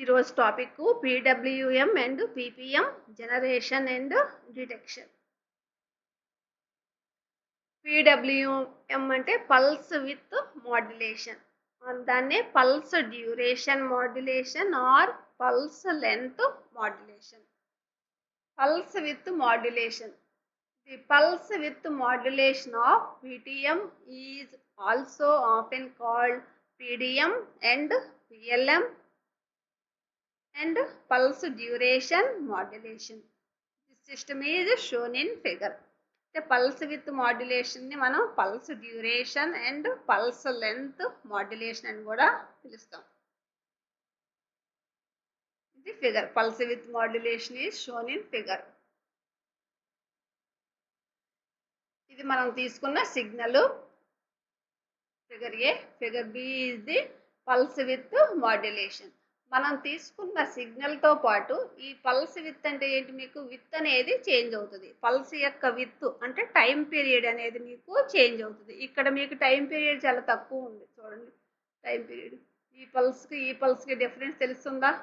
ఈరోజు topic PWM and PPM generation and detection. PWM అంటే pulse width modulation, దాన్నే pulse duration modulation or pulse length modulation. Pulse width modulation. The pulse with modulation of PTM is also often called PDM and PLM and pulse duration modulation. This system is shown in figure. The pulse with modulation ni manam pulse duration and pulse length modulation అని కూడా పిలుస్తాం. ఇది figure. Pulse with modulation is shown in figure. ఇది మనం తీసుకున్న signal. Figure A. Figure B is the pulse width modulation. మనం తీసుకున్న సిగ్నల్తో పాటు ఈ పల్స్ విత్ అంటే ఏంటి, మీకు విత్ అనేది చేంజ్ అవుతుంది. పల్స్ యొక్క విత్ అంటే టైం పీరియడ్ అనేది మీకు చేంజ్ అవుతుంది. ఇక్కడ మీకు టైం పీరియడ్ చాలా తక్కువ ఉంది, చూడండి టైం పీరియడ్. ఈ పల్స్కి డిఫరెన్స్ తెలుస్తుందా?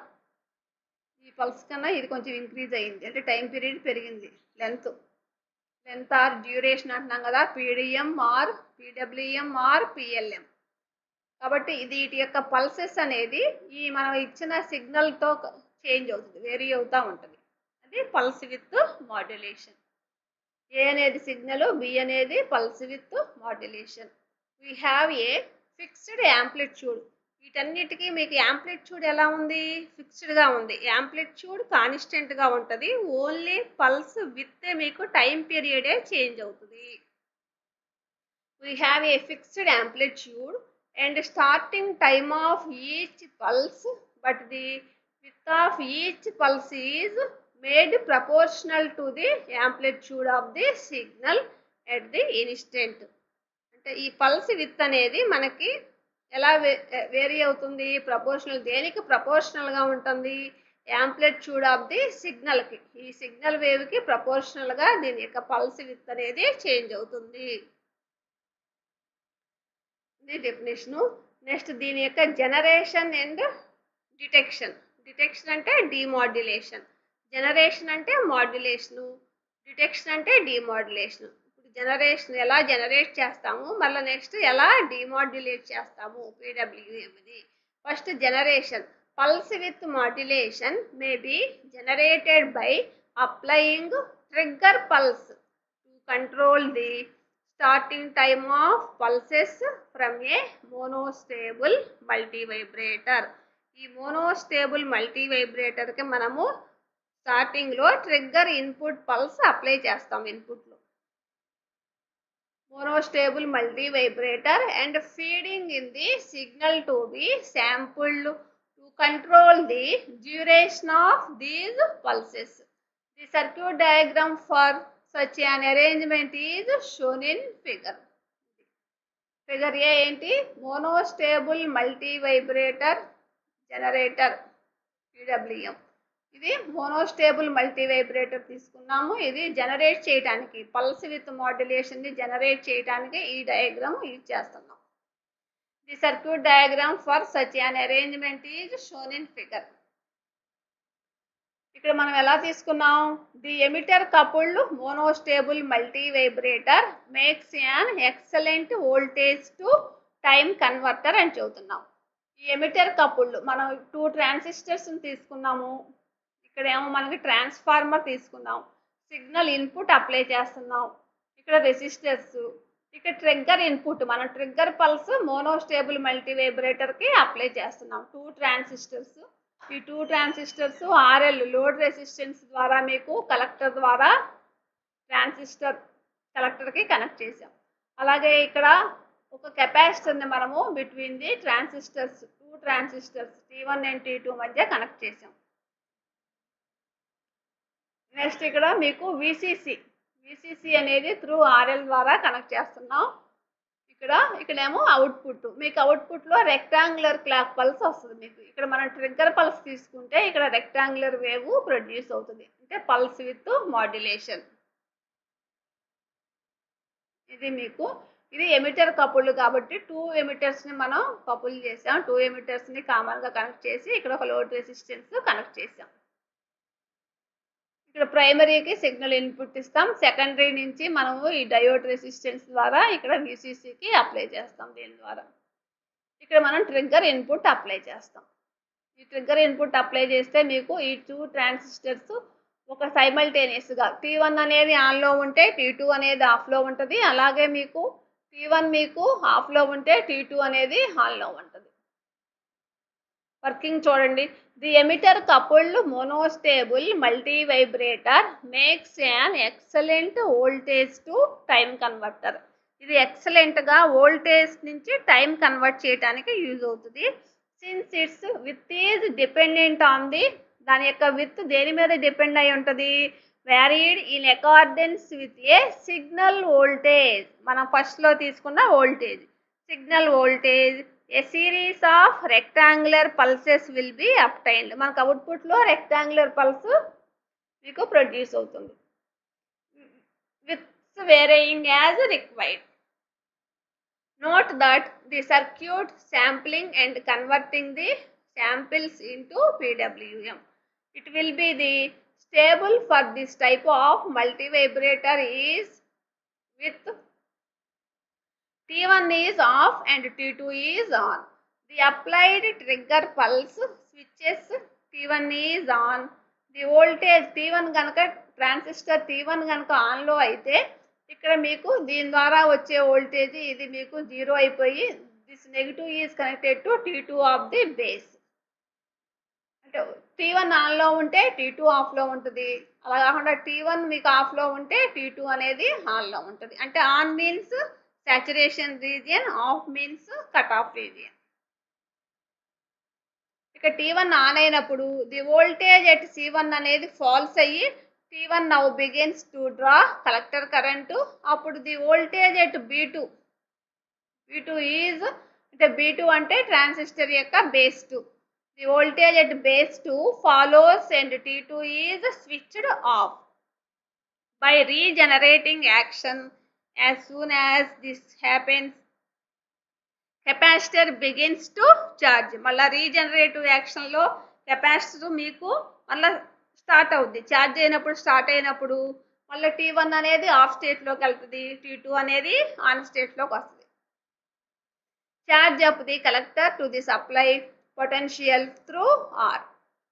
ఈ పల్స్ కన్నా ఇది కొంచెం ఇంక్రీజ్ అయ్యింది, అంటే టైం పీరియడ్ పెరిగింది. లెంత్ ఆర్ డ్యూరేషన్ అంటున్నాం కదా, PDM are PWM are PLM. కాబట్టి ఇది వీటి యొక్క పల్సెస్ అనేది ఈ మనం ఇచ్చిన సిగ్నల్తో చేంజ్ అవుతుంది, వేరీ అవుతూ ఉంటుంది. అది పల్స్ విత్ మాడ్యులేషన్. ఏ అనేది సిగ్నల్, బి అనేది pulse width modulation. We have a fixed amplitude. వీటన్నిటికీ మీకు యాంప్లిట్యూడ్ ఎలా ఉంది? ఫిక్స్డ్గా ఉంది. యాంప్లిట్యూడ్ కాన్స్టెంట్గా ఉంటుంది. ఓన్లీ పల్స్ విత్ మీకు టైం పీరియడే చేంజ్ అవుతుంది. We have a fixed amplitude and starting time of each pulse, but the width of each pulse is made proportional to the amplitude of the signal at the instant. అంటే ఈ pulse with అనేది మనకి ఎలా vary అవుతుంది? Proportional. దేనికి ప్రపోర్షనల్గా ఉంటుంది? Amplitude of the సిగ్నల్కి. ఈ సిగ్నల్ వేవ్కి ప్రపోర్షనల్గా దీని యొక్క పల్స్ విత్ అనేది చేంజ్ అవుతుంది. ఇది డెఫినేషను. నెక్స్ట్ దీని యొక్క జనరేషన్ అండ్ డిటెక్షన్. డిటెక్షన్ అంటే డిమాడ్యులేషన్, జనరేషన్ అంటే మాడ్యులేషను, డిటెక్షన్ అంటే డిమాడ్యులేషను. ఇప్పుడు జనరేషన్ ఎలా జనరేట్ చేస్తాము, మళ్ళీ నెక్స్ట్ ఎలా డిమాడ్యులేట్ చేస్తాము పీడబ్ల్యూఎంని. First generation. Pulse width modulation may be generated by applying trigger pulse to control the starting time of pulses from a monostable multivibrator. ఈ మోనోస్టేబుల్ మల్టీవైబ్రేటర్కి మనము స్టార్టింగ్లో ట్రిగ్గర్ ఇన్పుట్ పల్స్ అప్లై చేస్తాం. ఇన్పుట్లో monostable multivibrator and feeding in the signal to be sampled to control the duration of these pulses. The circuit diagram for such an arrangement is shown in figure. Figure A ఏంటి? Monostable multivibrator generator PWM. ఇది monostable multivibrator తీసుకున్నాము. ఇది generate చేయడానికి, pulse with మాడ్యులేషన్ని generate చేయడానికి ఈ diagram use చేస్తున్నాం. The circuit diagram for such an arrangement is shown in figure. ఇక్కడ మనం ఎలా తీసుకున్నాం? The emitter coupled monostable multivibrator makes an excellent voltage to time converter అని చెబుతున్నాం. ఈ ఎమిటర్ కపుల్డ్ మనం 2 ట్రాన్సిస్టర్స్ని తీసుకున్నాము. ఇక్కడేమో మనకి ట్రాన్స్ఫార్మర్ తీసుకున్నాం. సిగ్నల్ ఇన్పుట్ అప్లై చేస్తున్నాం. ఇక్కడ రెసిస్టర్స్, ఇక్కడ ట్రిగ్గర్ ఇన్పుట్. మనం ట్రిగ్గర్ పల్స్ మోనోస్టేబుల్ మల్టీవైబ్రేటర్కి అప్లై చేస్తున్నాం. 2 ట్రాన్సిస్టర్స్. ఈ 2 ట్రాన్సిస్టర్స్ ఆర్ఎల్ లోడ్ రెసిస్టెన్స్ ద్వారా మీకు కలెక్టర్ ద్వారా ట్రాన్సిస్టర్ కలెక్టర్కి కనెక్ట్ చేసాం. అలాగే ఇక్కడ ఒక కెపాసిటర్ని మనము between the transistors 2 transistors T1 and T2 మధ్య కనెక్ట్ చేసాం. నెక్స్ట్ ఇక్కడ మీకు విసిసి అనేది త్రూ ఆర్ఎల్ ద్వారా కనెక్ట్ చేస్తున్నాం. ఇక్కడేమో అవుట్పుట్. మీకు అవుట్పుట్లో రెక్టాంగులర్ క్లాక్ పల్స్ వస్తుంది. మీకు ఇక్కడ మనం ట్రిగ్గర్ పల్స్ తీసుకుంటే ఇక్కడ రెక్టాంగులర్ వేవ్ ప్రొడ్యూస్ అవుతుంది, అంటే పల్స్ విత్ మాడ్యులేషన్. ఇది మీకు ఇది ఎమిటర్ కపుల్ కాబట్టి 2 ఎమిటర్స్ని మనం కపుల్ చేసాం. 2 ఎమిటర్స్ని కామన్గా కనెక్ట్ చేసి ఇక్కడ ఒక లోడ్ రెసిస్టెన్స్ కనెక్ట్ చేసాం. ఇక్కడ ప్రైమరీకి సిగ్నల్ ఇన్పుట్ ఇస్తాం. సెకండరీ నుంచి మనము ఈ డయోడ్ రెసిస్టెన్స్ ద్వారా ఇక్కడ VCCకి అప్లై చేస్తాం. దీని ద్వారా ఇక్కడ మనం ట్రిగ్గర్ ఇన్పుట్ అప్లై చేస్తాం. ఈ ట్రిగ్గర్ ఇన్పుట్ అప్లై చేస్తే మీకు ఈ 2 ట్రాన్సిస్టర్స్ ఒక సైమల్టేనియస్గా T1 అనేది ఆన్లో ఉంటే T2 అనేది ఆఫ్లో ఉంటుంది. అలాగే మీకు T1 మీకు ఆఫ్లో ఉంటే T2 అనేది ఆన్లో ఉంటుంది. వర్కింగ్ చూడండి. The emitter coupled మోనోస్టేబుల్ multi vibrator makes an excellent voltage to time converter. ఇది ఎక్సలెంట్గా వోల్టేజ్ నుంచి టైం కన్వర్ట్ చేయడానికి యూజ్ అవుతుంది. Since it's with is dependent on the, దాని యొక్క విత్ దేని మీద డిపెండ్ అయి ఉంటుంది, varied in accordance with a signal voltage. మనం ఫస్ట్లో తీసుకున్న voltage signal voltage. A series of rectangular pulses will be obtained. మనకు అవుట్పుట్లో రెక్టాంగులర్ పల్స్ మీకు ప్రొడ్యూస్ అవుతుంది. With varying as required. Note that the circuit sampling and converting the samples into PWM. It will be the stable for this type of multivibrator is with T1 is off and T2 is on. The applied trigger pulse switches T1 is on. The voltage T1 కనుక transistor T1 కనుక ఆన్లో అయితే ఇక్కడ మీకు దీని ద్వారా వచ్చే voltage ఇది మీకు 0 అయిపోయి this negative is connected to T2 of the base. అంటే T1 ఆన్లో ఉంటే T2 ఆఫ్లో ఉంటుంది. అలా కాకుండా T1 మీకు ఆఫ్లో ఉంటే T2 అనేది ఆన్లో ఉంటుంది. అంటే on means saturation region, of means cut off region. ఇక T1 ఆన్ అయినప్పుడు ది వోల్టేజ్ ఎట్ C1 అనేది ఫాల్స్ అయ్యి T1 now begins to draw collector current. అప్పుడు the voltage at B2 is అంటే B2 అంటే ట్రాన్సిస్టర్ యొక్క base 2. The voltage at base 2 follows and T2 is switched off by regenerating action. As soon as this happens capacitor begins to charge. మళ్ళీ regenerative యాక్షన్లో capacitor మీకు మళ్ళీ start అవుద్ది. Charge అయినప్పుడు start అయినప్పుడు మళ్ళీ T1 అనేది ఆఫ్ స్టేట్లోకి వెళ్తుంది, T2 అనేది ఆన్ స్టేట్లోకి వస్తుంది. Charge up the collector to the supply potential through R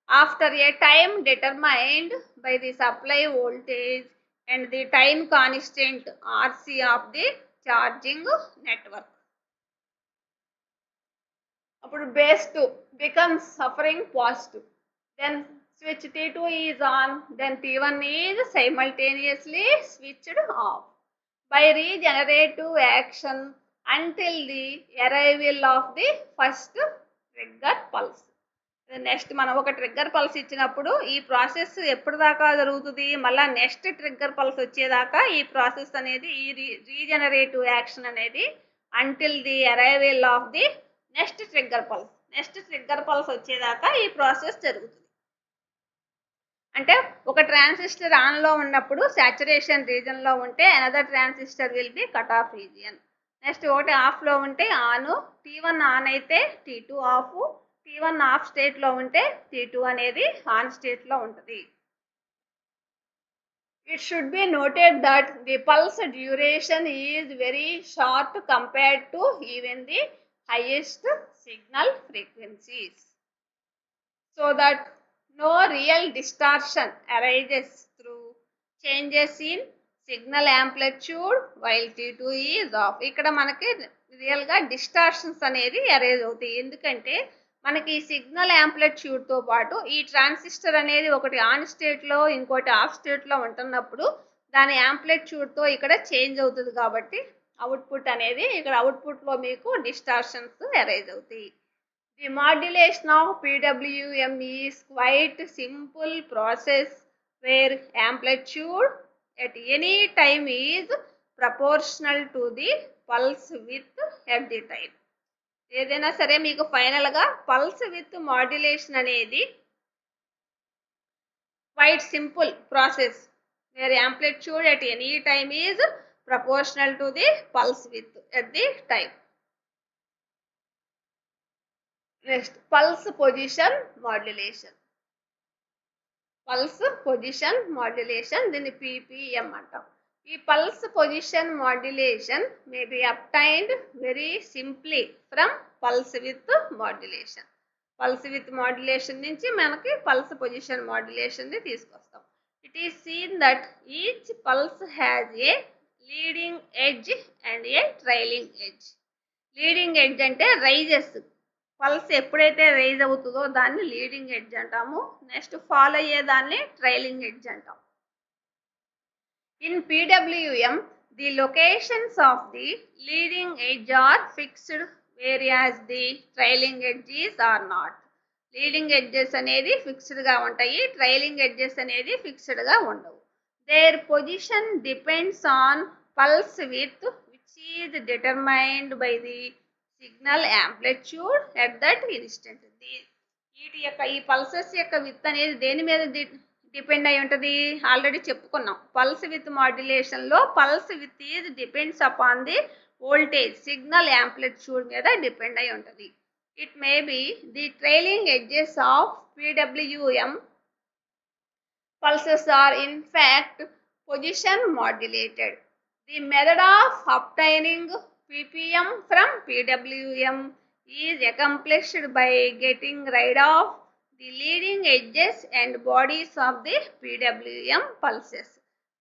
after A time determined by the supply voltage and the time constant RC of the charging network. అప్పుడు base 2 becomes suffering positive. Then switch T2 is on, then T1 is simultaneously switched off by regenerative action until the arrival of the first trigger pulse. Next మనం ఒక trigger pulse ఇచ్చినప్పుడు ఈ process ఎప్పుడు దాకా జరుగుతుంది, మళ్ళీ next trigger pulse వచ్చేదాకా ఈ ప్రాసెస్ అనేది ఈ రీజనరేటివ్ యాక్షన్ అనేది until the arrival of the next trigger pulse వచ్చేదాకా ఈ ప్రాసెస్ జరుగుతుంది. అంటే ఒక ట్రాన్సిస్టర్ ఆన్లో ఉన్నప్పుడు సాచురేషన్ రీజన్లో ఉంటే another transistor will be cut off region. Next ఒకటి ఆఫ్లో ఉంటే ఆను, T1 ఆన్ అయితే T2 ఆఫ్, T1 ఆఫ్ స్టేట్లో ఉంటే T2 అనేది ఆన్ స్టేట్లో ఉంటుంది. It should be noted that the pulse duration is very short compared to even the highest signal frequencies, so that no real distortion arises through changes in signal amplitude while T2 is off. ఇక్కడ మనకి రియల్గా distortions అనేది arise అవుతాయి. ఎందుకంటే మనకి signal యాంప్లిట్యూడ్తో పాటు ఈ transistor అనేది ఒకటి ఆన్ స్టేట్లో ఇంకోటి ఆఫ్ స్టేట్లో ఉంటున్నప్పుడు దాని యాంప్లిట్యూడ్తో ఇక్కడ చేంజ్ అవుతుంది. కాబట్టి అవుట్పుట్ అనేది ఇక్కడ అవుట్పుట్లో మీకు డిస్టార్షన్స్ అరైజ్ అవుతాయి. The modulation of PWM is quite simple process where amplitude at any time is proportional to the pulse with at the time. ఏదైనా సరే మీకు ఫైనల్గా పల్స్ విత్ మాడ్యులేషన్ అనేది quite simple process where amplitude at any time is proportional to the pulse width at the time. Next, pulse position modulation. Pulse position modulation, దీన్ని PPM అంటాం. ఈ pulse position modulation may be obtained very simply from pulse width modulation. Pulse width modulation నుంచి మనకి pulse position modulation ని తీసుకొస్తాం. It is seen that each pulse has a leading edge and a trailing edge. Leading edge అంటే rises, pulse ఎప్పుడైతే rise అవుతుందో దాన్ని leading edge అంటాము. Next follow అయ్యేదాన్ని ట్రైలింగ్ ఎడ్జ్ అంటాం. In PWM the locations of the leading edge are fixed whereas the trailing edges are not. Leading edges అనేది ఫిక్స్డ్గా ఉంటాయి, ట్రైలింగ్ ఎడ్జెస్ అనేది ఫిక్స్డ్గా ఉండవు. Their position depends on pulse width which is determined by the signal amplitude at that instant. వీటి యొక్క ఈ pulses యొక్క విత్ అనేది దేని మీద డిపెండ్ అయి ఉంటుంది ఆల్రెడీ చెప్పుకున్నాం. పల్స్ విత్ మాడ్యులేషన్లో pulse width is depends upon the voltage signal amplitude మీద డిపెండ్ అయి ఉంటుంది. It may be the trailing edges of PWM pulses are in fact position modulated. The method of obtaining PPM from PWM is accomplished by getting rid of the leading edges and bodies of the PWM pulses.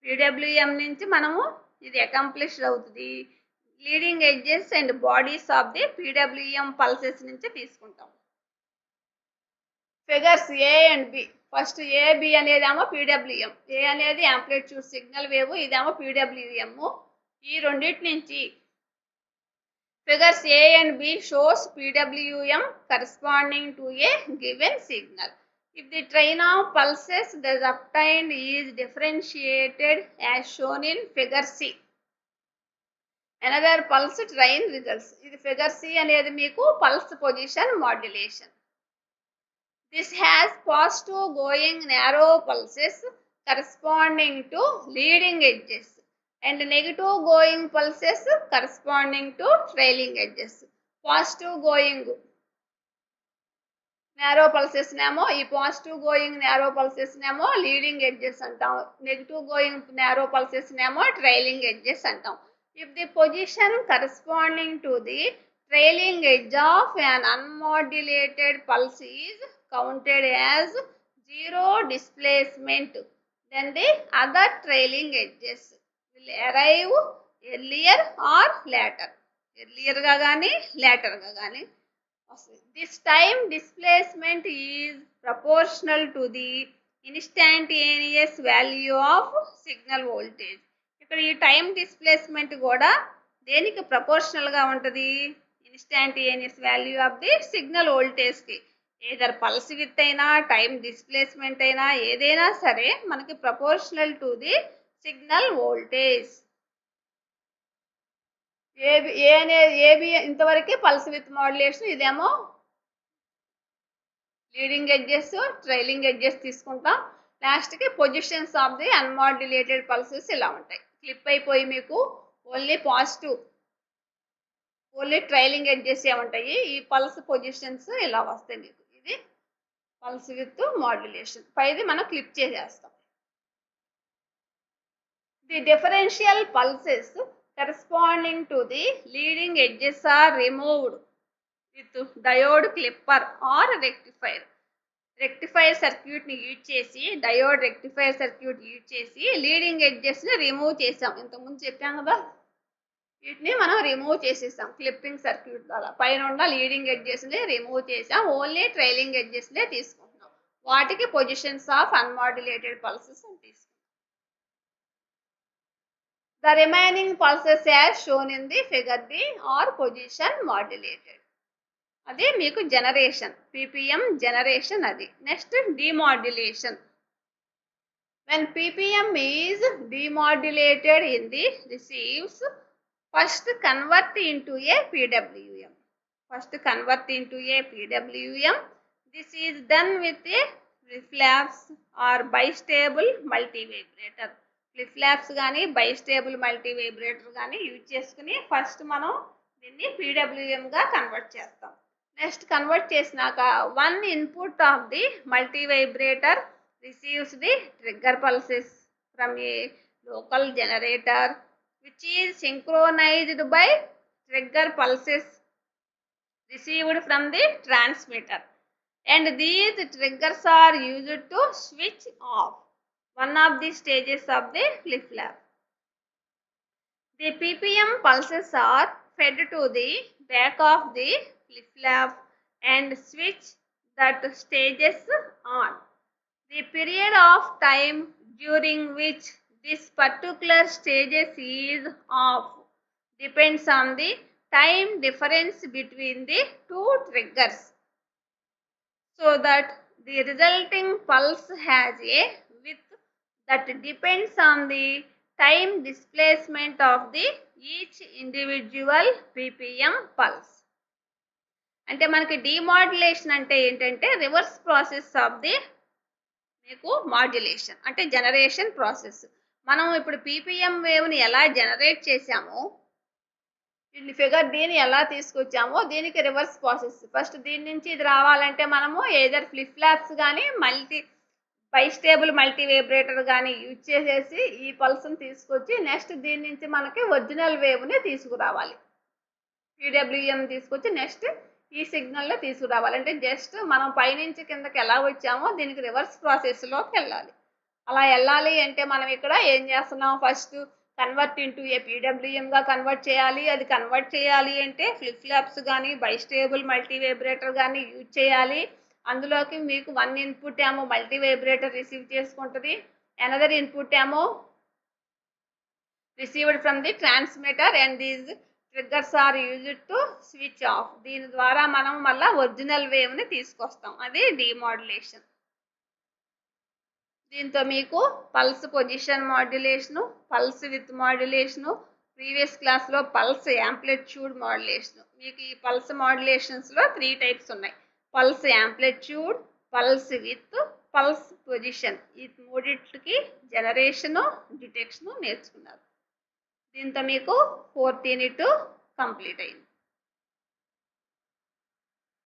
PWM నుంచి మనము ఇది accomplished అవుతుంది, leading edges and bodies of the PWM pulses నుంచి తీసుకుంటాం. Figures A and B. First AB అనేదేమో PWM, A అనేది amplitude signal wave, ఇదేమో PWM. ఈ రెండింటి నుంచి figures A and B shows PWM corresponding to a given signal. If the train of pulses that is obtained is differentiated as shown in figure C, another pulse train results. ఇది figure C అనేది మీకు pulse position modulation. This has positive going narrow pulses corresponding to leading edges and negative going pulses corresponding to trailing edges. Positive going narrow pulses నేమో ఈ positive going narrow pulses నేమో leading edges అంటాం, negative going narrow pulses నేమో trailing edges అంటాం. If the position corresponding to the trailing edge of an unmodulated pulse is counted as zero displacement, then the other trailing edges will arrive earlier or later. earlier గా కానీ later గా కానీ. This time displacement is proportional to the instantaneous value of signal voltage. ఇక్కడ ఈ time displacement కూడా దేనికి ప్రపోర్షనల్గా ఉంటుంది, instantaneous value of the signal వోల్టేజ్కి. ఏదర్ పల్స్ విత్ అయినా టైం డిస్ప్లేస్మెంట్ అయినా ఏదైనా సరే మనకి proportional to the signal voltage. ఏబి ఇంతవరకు పల్స్ విత్ మాడ్యులేషన్, ఇదేమో లీడింగ్ ఎడ్జెస్ ట్రైలింగ్ ఎడ్జెస్ తీసుకుంటాం. లాస్ట్కి positions of the unmodulated pulses ఇలా ఉంటాయి. క్లిప్ అయిపోయి మీకు only positive only trailing edges ఏముంటాయి, ఈ పల్స్ పొజిషన్స్ ఇలా వస్తాయి మీకు. ఇది పల్స్ విత్ మాడ్యులేషన్. పైది మనం క్లిప్ చేసేస్తాం. The differential pulses corresponding to the leading edges are removed with diode clipper or rectifier. Rectifier సర్క్యూట్ని యూజ్ చేసి, డయోడ్ రెక్టిఫైర్ సర్క్యూట్ యూజ్ చేసి లీడింగ్ ఎడ్జెస్ని రిమూవ్ చేసాం. ఇంతకుముందు చెప్పాం కదా, వీటిని మనం రిమూవ్ చేసేసాం క్లిప్పింగ్ సర్క్యూట్ ద్వారా. పైన ఉన్న లీడింగ్ ఎడ్జెస్ని రిమూవ్ చేసాం, ఓన్లీ ట్రైలింగ్ ఎడ్జెస్నే తీసుకుంటున్నాం. వాటికి పొజిషన్స్ ఆఫ్ అన్మాడ్యులేటెడ్ పల్సెస్ అని తీసుకుంటాం. The remaining pulses as shown in the figure D are position modulated. అది మీకు జనరేషన్, PPM జనరేషన్ అది. Next demodulation. When PPM is demodulated in the receives, first convert into a PWM. First convert into a PWM. This is done with a reflex or bistable multivibrator. Flip flops కానీ bistable multivibrator కానీ use చేసుకుని first మనం దీన్ని పీడబ్ల్యూఎంగా convert చేస్తాం. Next convert చేసినాక one input of the multi vibrator receives the trigger pulses from A local generator which is synchronized by trigger pulses received from the transmitter, and these triggers are used to switch off one of the stages of the flip-flop. The ppm pulses are fed to the back of the flip-flop and switch that stages on. The period of time during which this particular stages is off depends on the time difference between the two triggers, so that the resulting pulse has a width that depends on the time displacement of the each individual ppm pulse. అంటే మనకి demodulation అంటే ఏంటంటే reverse process of the మీకు modulation అంటే generation process. మనం ఇప్పుడు ppm వేవ్ని ఎలా generate చేసామో దీన్ని ఎలా తీసుకొచ్చామో దీనికి రివర్స్ ప్రాసెస్. ఫస్ట్ దీని నుంచి ఇది రావాలంటే మనము ఏదర్ ఫ్లిప్ ఫ్లాప్స్ కానీ బైస్టేబుల్ మల్టీ వైబ్రేటర్ కానీ యూజ్ చేసేసి ఈ పల్స్ని తీసుకొచ్చి నెక్స్ట్ దీని నుంచి మనకి ఒరిజినల్ వేవ్ని తీసుకురావాలి. పీడబ్ల్యూఎం తీసుకొచ్చి నెక్స్ట్ ఈ సిగ్నల్లో తీసుకురావాలి. అంటే జస్ట్ మనం పైనుంచి కిందకి ఎలా వచ్చామో దీనికి రివర్స్ ప్రాసెస్లోకి వెళ్ళాలి. అలా వెళ్ళాలి అంటే మనం ఇక్కడ ఏం చేస్తున్నాం, ఫస్ట్ కన్వర్ట్ ఇంటూ ఏ పీడబ్ల్యూఎంగా కన్వర్ట్ చేయాలి. అది కన్వర్ట్ చేయాలి అంటే ఫ్లిప్ ఫ్లాప్స్ కానీ బైస్టేబుల్ మల్టీ వైబ్రేటర్ కానీ యూజ్ చేయాలి. అందులోకి మీకు వన్ ఇన్పుట్ ఏమో మల్టీ వైబ్రేటర్ రిసీవ్ చేసుకుంటుంది, అనదర్ ఇన్పుట్ ఏమో received from the transmitter and these triggers are used to switch off. దీని ద్వారా మనం మళ్ళీ ఒరిజినల్ వేవ్ని తీసుకొస్తాం, అది డిమాడ్యులేషన్. దీంతో మీకు pulse position modulation, pulse with modulation, previous క్లాస్లో పల్స్ యాంప్లిట్యూడ్ మాడ్యులేషను. మీకు ఈ పల్స్ మాడ్యులేషన్స్లో 3 టైప్స్ ఉన్నాయి. Pulse amplitude, pulse with, pulse position. ఈ మూడింటికి జనరేషను డిటెక్షను నేర్చుకున్నారు. దీంతో మీకు 4th యూనిట్ కంప్లీట్ అయింది.